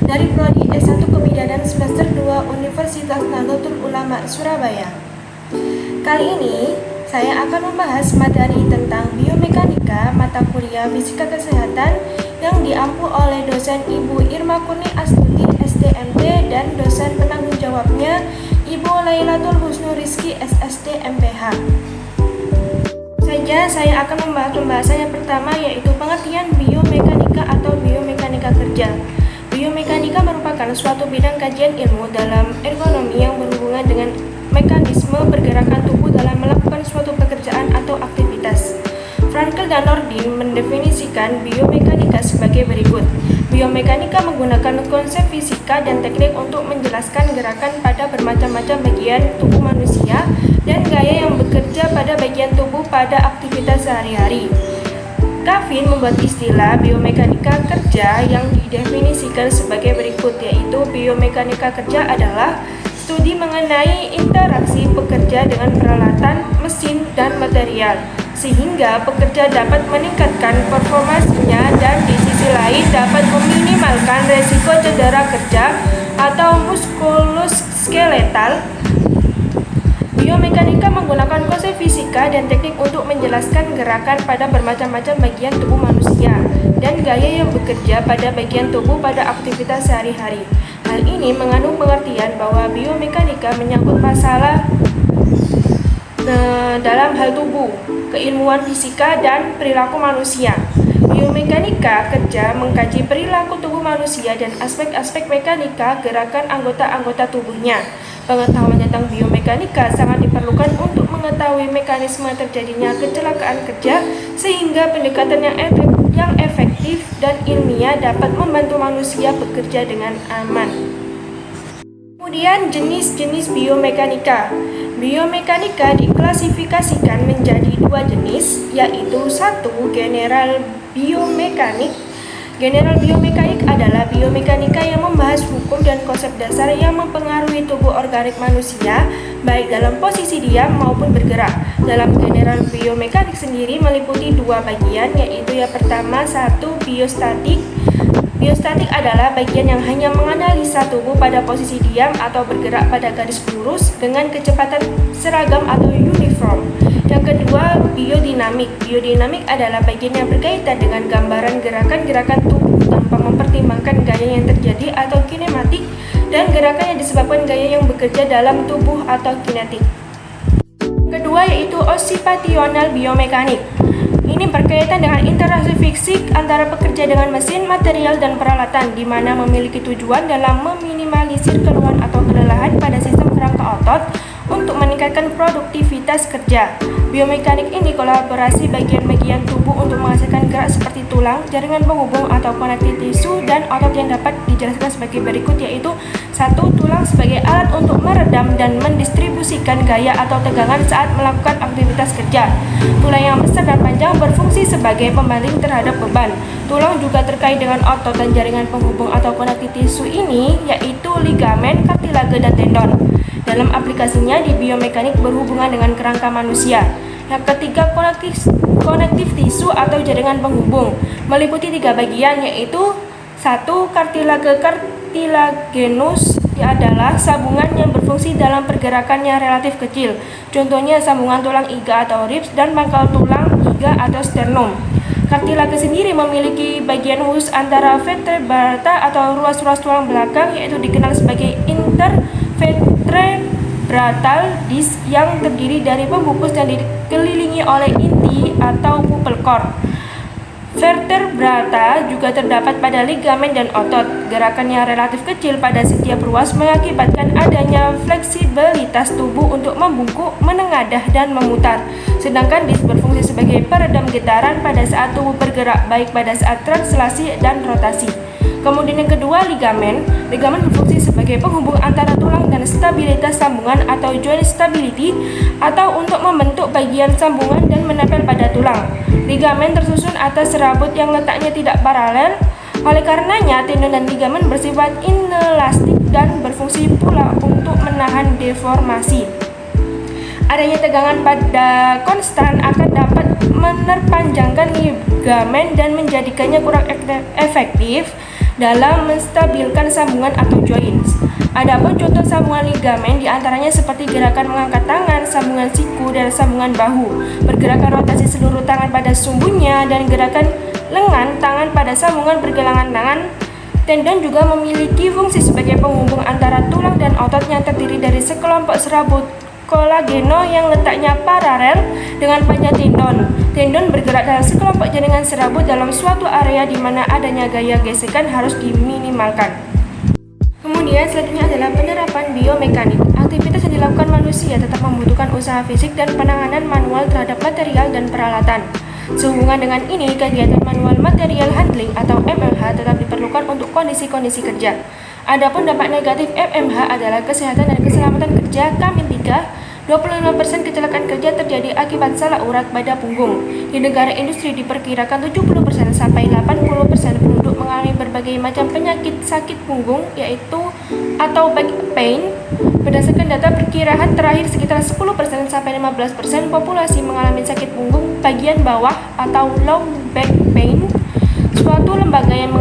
dari Prodi S1 Kebidanan semester 2 Universitas Nahdlatul Ulama Surabaya. Kali ini saya akan membahas materi tentang biomekanika mata kuliah fisika kesehatan yang diampu oleh dosen Ibu Irma Kurni Astuti STMP dan dosen penanggung jawabnya Ibu Lailatul Husnu Rizki SSD MPH. Saya akan membahas pembahasan yang pertama, yaitu pengertian biomekanika atau biomekanika kerja. Biomekanika merupakan suatu bidang kajian ilmu dalam ergonomi yang berhubungan dengan mekanisme pergerakan tubuh dalam melakukan suatu pekerjaan atau aktivitas. Frankel dan Nordin mendefinisikan biomekanika sebagai berikut. Biomekanika menggunakan konsep fisika dan teknik untuk menjelaskan gerakan pada bermacam-macam bagian tubuh manusia dan gaya yang bekerja pada bagian tubuh pada aktivitas sehari-hari. Kavin membuat istilah biomekanika kerja yang didefinisikan sebagai berikut, yaitu biomekanika kerja adalah studi mengenai interaksi pekerja dengan peralatan, mesin, dan material, sehingga pekerja dapat meningkatkan performasinya dan di sisi lain dapat meminimalkan resiko cedera kerja atau muskuloskeletal. Biomekanika menggunakan konsep fisika dan teknik untuk menjelaskan gerakan pada bermacam-macam bagian tubuh manusia dan gaya yang bekerja pada bagian tubuh pada aktivitas sehari-hari. Hal ini mengandung pengertian bahwa biomekanika menyangkut masalah dalam hal tubuh, keilmuan fisika, dan perilaku manusia. Biomekanika kerja mengkaji perilaku tubuh manusia dan aspek-aspek mekanika gerakan anggota-anggota tubuhnya. Pengetahuan tentang biomekanika sangat diperlukan untuk mengetahui mekanisme terjadinya kecelakaan kerja, sehingga pendekatan yang efektif dan ilmiah dapat membantu manusia bekerja dengan aman. Kemudian jenis-jenis biomekanika. Biomekanika diklasifikasikan menjadi dua jenis, yaitu satu, general biomekanik. General biomekanik adalah biomekanika yang membahas hukum dan konsep dasar yang mempengaruhi tubuh organik manusia, baik dalam posisi diam maupun bergerak. Dalam general biomekanik sendiri meliputi dua bagian, yaitu yang pertama, satu, biostatik. Biostatik adalah bagian yang hanya menganalisa tubuh pada posisi diam atau bergerak pada garis lurus dengan kecepatan seragam atau uniform. Yang kedua, biodinamik. Biodinamik adalah bagian yang berkaitan dengan gambaran gerakan-gerakan tubuh tanpa mempertimbangkan gaya yang terjadi atau kinematik dan gerakan yang disebabkan gaya yang bekerja dalam tubuh atau kinetik. Kedua, yaitu occupational biomekanik. Ini berkaitan dengan interaksi fisik antara pekerja dengan mesin, material, dan peralatan, di mana memiliki tujuan dalam meminimalisir keluhan atau kelelahan pada sistem kerangka otot untuk meningkatkan produktivitas kerja. Biomekanik ini kolaborasi bagian-bagian tubuh untuk menghasilkan gerak seperti tulang, jaringan penghubung atau konektif tisu, dan otot yang dapat dijelaskan sebagai berikut, yaitu satu, tulang sebagai alat untuk meredam dan mendistribusikan gaya atau tegangan saat melakukan aktivitas kerja. Tulang yang besar dan panjang berfungsi sebagai pembaling terhadap beban. Tulang juga terkait dengan otot dan jaringan penghubung atau konektif tisu ini, yaitu ligamen, kartilage, dan tendon. Dalam aplikasinya di biomekanik berhubungan dengan kerangka manusia. Yang ketiga, konektif tisu atau jaringan penghubung meliputi tiga bagian, yaitu satu, kartilage. Kartilagenus adalah sambungan yang berfungsi dalam pergerakan yang relatif kecil. Contohnya sambungan tulang iga atau ribs dan pangkal tulang iga atau sternum. Kartilage sendiri memiliki bagian khusus antara vertebrata atau ruas-ruas tulang belakang, yaitu dikenal sebagai intervertebratal disc yang terdiri dari pembungkus dan dikelilingi oleh inti atau pupil core. Vertebrata juga terdapat pada ligamen dan otot. Gerakan yang relatif kecil pada setiap ruas mengakibatkan adanya fleksibilitas tubuh untuk membungkuk, menengadah, dan memutar. Sedangkan disc berfungsi sebagai peredam getaran pada saat tubuh bergerak, baik pada saat translasi dan rotasi. Kemudian yang kedua, ligamen. Ligamen berfungsi sebagai penghubung antara tulang dan stabilitas sambungan atau joint stability, atau untuk membentuk bagian sambungan dan menempel pada tulang. Ligamen tersusun atas serabut yang letaknya tidak paralel. Oleh karenanya, tendon dan ligamen bersifat inelastik dan berfungsi pula untuk menahan deformasi. Adanya tegangan pada konstan akan dapat menerpanjangkan ligamen dan menjadikannya kurang efektif dalam menstabilkan sambungan atau joints. Adapun contoh sambungan ligamen diantaranya seperti gerakan mengangkat tangan, sambungan siku, dan sambungan bahu, pergerakan rotasi seluruh tangan pada sumbunya, dan gerakan lengan tangan pada sambungan pergelangan tangan. Tendon juga memiliki fungsi sebagai penghubung antara tulang dan otot yang terdiri dari sekelompok serabut kolageno yang letaknya paralel dengan panjang tendon. Tendon bergerak dalam sekelompok jaringan serabut dalam suatu area di mana adanya gaya gesekan harus diminimalkan. Kemudian selanjutnya adalah penerapan biomekanik. Aktivitas yang dilakukan manusia tetap membutuhkan usaha fisik dan penanganan manual terhadap material dan peralatan. Sehubungan dengan ini, kegiatan manual material handling atau MMH tetap diperlukan untuk kondisi-kondisi kerja. Adapun dampak negatif MMH adalah kesehatan dan keselamatan kerja. Kamin 3, 25% kecelakaan kerja terjadi akibat salah urat pada punggung. Di negara industri diperkirakan 70% sampai 80% penduduk mengalami berbagai macam penyakit sakit punggung atau back pain. Berdasarkan data perkiraan terakhir, sekitar 10% sampai 15% populasi mengalami sakit punggung bagian bawah atau low back pain. Suatu lembaga yang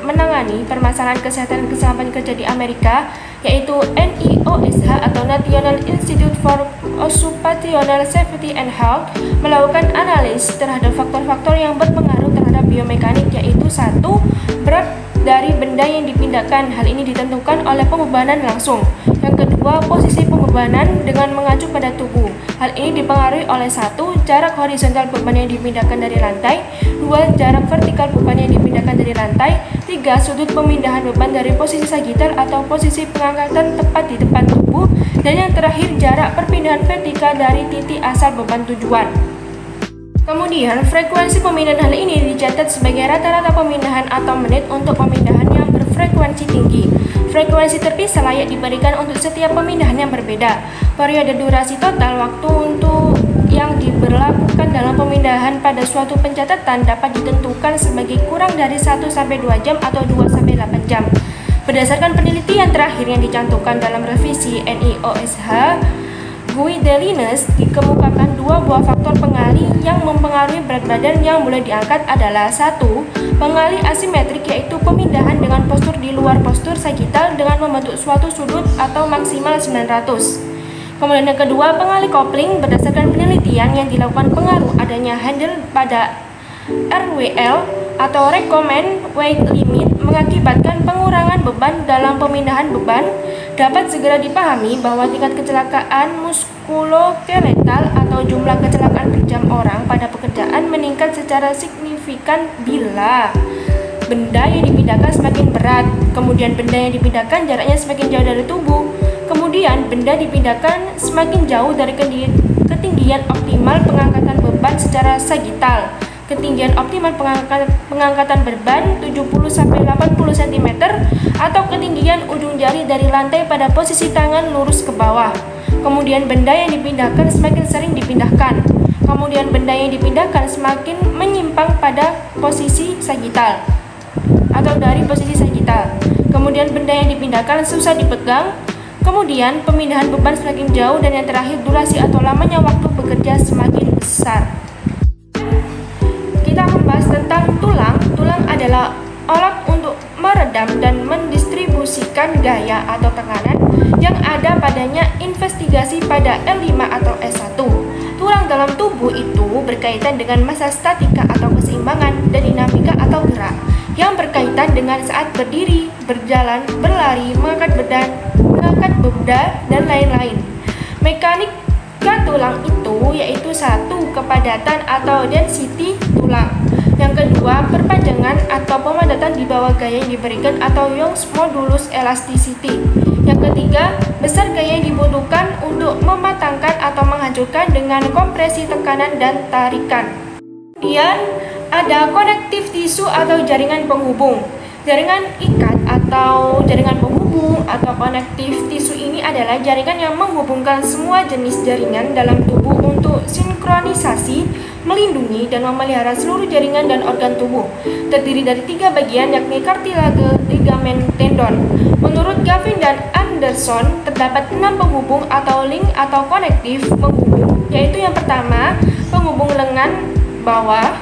menangani permasalahan kesehatan dan keselamatan kerja di Amerika, yaitu NIOSH atau National Institute for Occupational Safety and Health, melakukan analisis terhadap faktor-faktor yang berpengaruh terhadap biomekanik, yaitu 1. Berat dari benda yang dipindahkan. Hal ini ditentukan oleh pembebanan langsung. Yang kedua, posisi pembebanan dengan mengacu pada tubuh. Hal ini dipengaruhi oleh 1. Jarak horizontal beban yang dipindahkan dari lantai. 2. Jarak vertikal beban yang dipindahkan dari lantai. 3. Sudut pemindahan beban dari posisi sagittal atau posisi pengangkatan tepat di depan tubuh. Dan yang terakhir, jarak perpindahan vertikal dari titik asal beban tujuan. Kemudian, frekuensi pemindahan hal ini dicatat sebagai rata-rata pemindahan atau menit untuk pemindahan yang berfrekuensi tinggi. Frekuensi terpisah layak diberikan untuk setiap pemindahan yang berbeda. Periode durasi total waktu untuk yang diberlakukan dalam pemindahan pada suatu pencatatan dapat ditentukan sebagai kurang dari 1-2 jam atau 2-8 jam. Berdasarkan penelitian terakhir yang dicantumkan dalam revisi NIOSH, Guidelines dikemukakan 2 buah faktor pengalih yang mempengaruhi berat badan yang boleh diangkat adalah 1. Pengalih asimetrik, yaitu pemindahan dengan postur di luar postur sagittal dengan membentuk suatu sudut atau maksimal 900. Kemudian yang kedua, pengalih kopling. Berdasarkan penelitian yang dilakukan, pengaruh adanya handle pada RWL atau recommend weight limit mengakibatkan pengurangan beban dalam pemindahan beban. Dapat segera dipahami bahwa tingkat kecelakaan muskuloskeletal atau jumlah kecelakaan per jam orang pada pekerjaan meningkat secara signifikan bila benda yang dipindahkan semakin berat, kemudian benda yang dipindahkan jaraknya semakin jauh dari tubuh, kemudian benda dipindahkan semakin jauh dari ketinggian optimal pengangkatan beban secara sagittal. Ketinggian optimal pengangkatan beban 70-80 cm atau ketinggian ujung jari dari lantai pada posisi tangan lurus ke bawah. Kemudian benda yang dipindahkan semakin sering dipindahkan. Kemudian benda yang dipindahkan semakin menyimpang pada posisi sagittal atau dari posisi sagittal. Kemudian benda yang dipindahkan susah dipegang. Kemudian pemindahan beban semakin jauh, dan yang terakhir durasi atau lamanya waktu bekerja semakin besar. Kita membahas tentang tulang. Tulang adalah alat untuk meredam dan mendistribusikan gaya atau tekanan yang ada padanya. Investigasi pada L5 atau S1. Tulang dalam tubuh itu berkaitan dengan massa statika atau keseimbangan dan dinamika atau gerak yang berkaitan dengan saat berdiri, berjalan, berlari, mengangkat benda, dan lain-lain. Mekanika tulang itu yaitu 1. Kepadatan atau density tulang. Yang kedua, perpanjangan atau pemadatan di bawah gaya yang diberikan atau Young's modulus elasticity. Yang ketiga, besar gaya yang dibutuhkan untuk mematangkan atau menghancurkan dengan kompresi tekanan dan tarikan. Kemudian ada konektif tisu atau jaringan penghubung. Jaringan ikat atau jaringan penghubung atau konektif tisu ini adalah jaringan yang menghubungkan semua jenis jaringan dalam tubuh untuk sinkronisasi, melindungi, dan memelihara seluruh jaringan dan organ tubuh. Terdiri dari 3 bagian, yakni kartilage, ligamen, tendon. Menurut Gavin dan Anderson, terdapat 6 penghubung atau link atau konektif penghubung, yaitu yang pertama, penghubung lengan bawah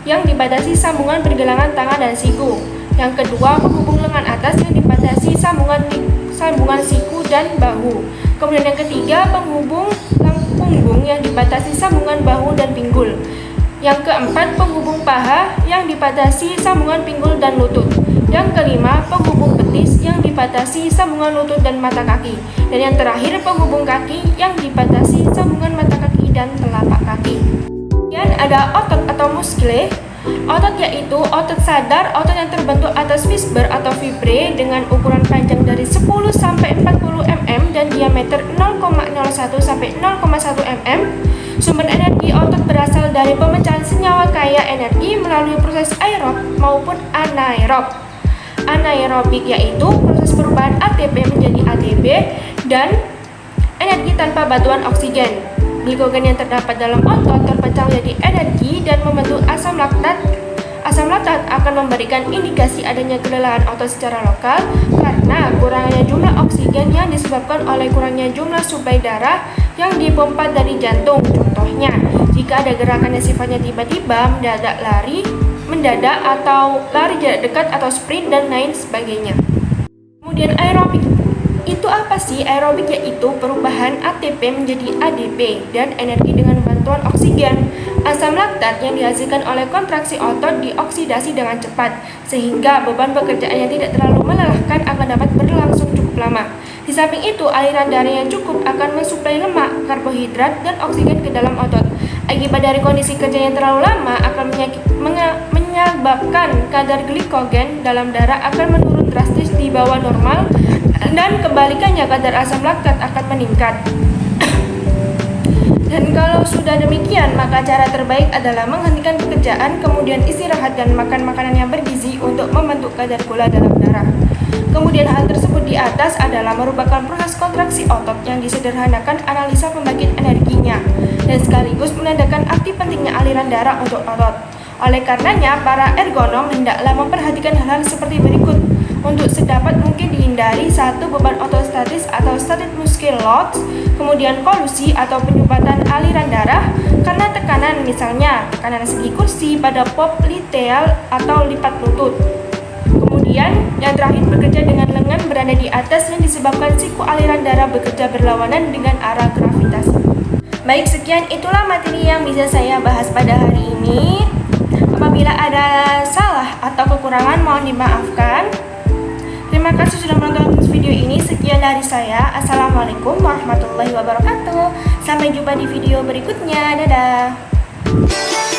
yang dibatasi sambungan pergelangan tangan dan siku. Yang kedua, penghubung lengan atas yang dibatasi sambungan siku dan bahu. Kemudian yang ketiga, penghubung punggung yang dibatasi sambungan bahu dan pinggul. Yang keempat, penghubung paha yang dibatasi sambungan pinggul dan lutut. Yang kelima, penghubung betis yang dibatasi sambungan lutut dan mata kaki. Dan yang terakhir, penghubung kaki yang dibatasi sambungan mata kaki dan telapak kaki. Kemudian ada otot atau muskle. Otot yaitu otot sadar, otot yang terbentuk atas fiber atau fibre dengan ukuran panjang dari 10 sampai 40 mm dan diameter 0,01 sampai 0,1 mm. Sumber energi otot berasal dari pemecahan senyawa kaya energi melalui proses aerob maupun anaerob. Anaerobik yaitu proses perubahan ATP menjadi ATP dan energi tanpa bantuan oksigen. Glikogen yang terdapat dalam otot terpecah menjadi energi dan membentuk asam laktat. Asam laktat akan memberikan indikasi adanya kelelahan otot secara lokal karena kurangnya jumlah oksigen yang disebabkan oleh kurangnya jumlah suplai darah yang dipompa dari jantung. Contohnya, jika ada gerakan yang sifatnya tiba-tiba, mendadak atau lari jarak dekat atau sprint dan lain sebagainya. Kemudian aerobik. Itu apa sih? Aerobik yaitu perubahan ATP menjadi ADP dan energi dengan bantuan oksigen. Asam laktat yang dihasilkan oleh kontraksi otot dioksidasi dengan cepat sehingga beban pekerjaan yang tidak terlalu melelahkan akan dapat berlangsung cukup lama. Di samping itu, aliran darah yang cukup akan mensuplai lemak, karbohidrat, dan oksigen ke dalam otot. Akibat dari kondisi kerja yang terlalu lama akan menyebabkan kadar glikogen dalam darah akan menurun drastis di bawah normal dan kebalikannya kadar asam laktat akan meningkat. Dan kalau sudah demikian, maka cara terbaik adalah menghentikan pekerjaan, kemudian istirahat dan makan makanan yang bergizi untuk membentuk kadar gula dalam darah. Kemudian hal tersebut di atas adalah merupakan proses kontraksi otot yang disederhanakan analisa pembagian energinya dan sekaligus menandakan arti pentingnya aliran darah untuk otot. Oleh karenanya, para ergonom hendaklah memperhatikan hal-hal seperti berikut. Untuk sedapat mungkin dihindari satu, beban otot statis atau static muscle load, kemudian kolusi atau penyumbatan aliran darah karena tekanan, misalnya tekanan segi kursi pada popliteal atau lipat lutut. Kemudian yang terakhir, bekerja dengan lengan berada di atas yang disebabkan siku aliran darah bekerja berlawanan dengan arah gravitasi. Baik, sekian itulah materi yang bisa saya bahas pada hari ini. Apabila ada salah atau kekurangan mohon dimaafkan. Terima kasih sudah menonton video ini. Sekian dari saya. Assalamualaikum warahmatullahi wabarakatuh. Sampai jumpa di video berikutnya. Dadah.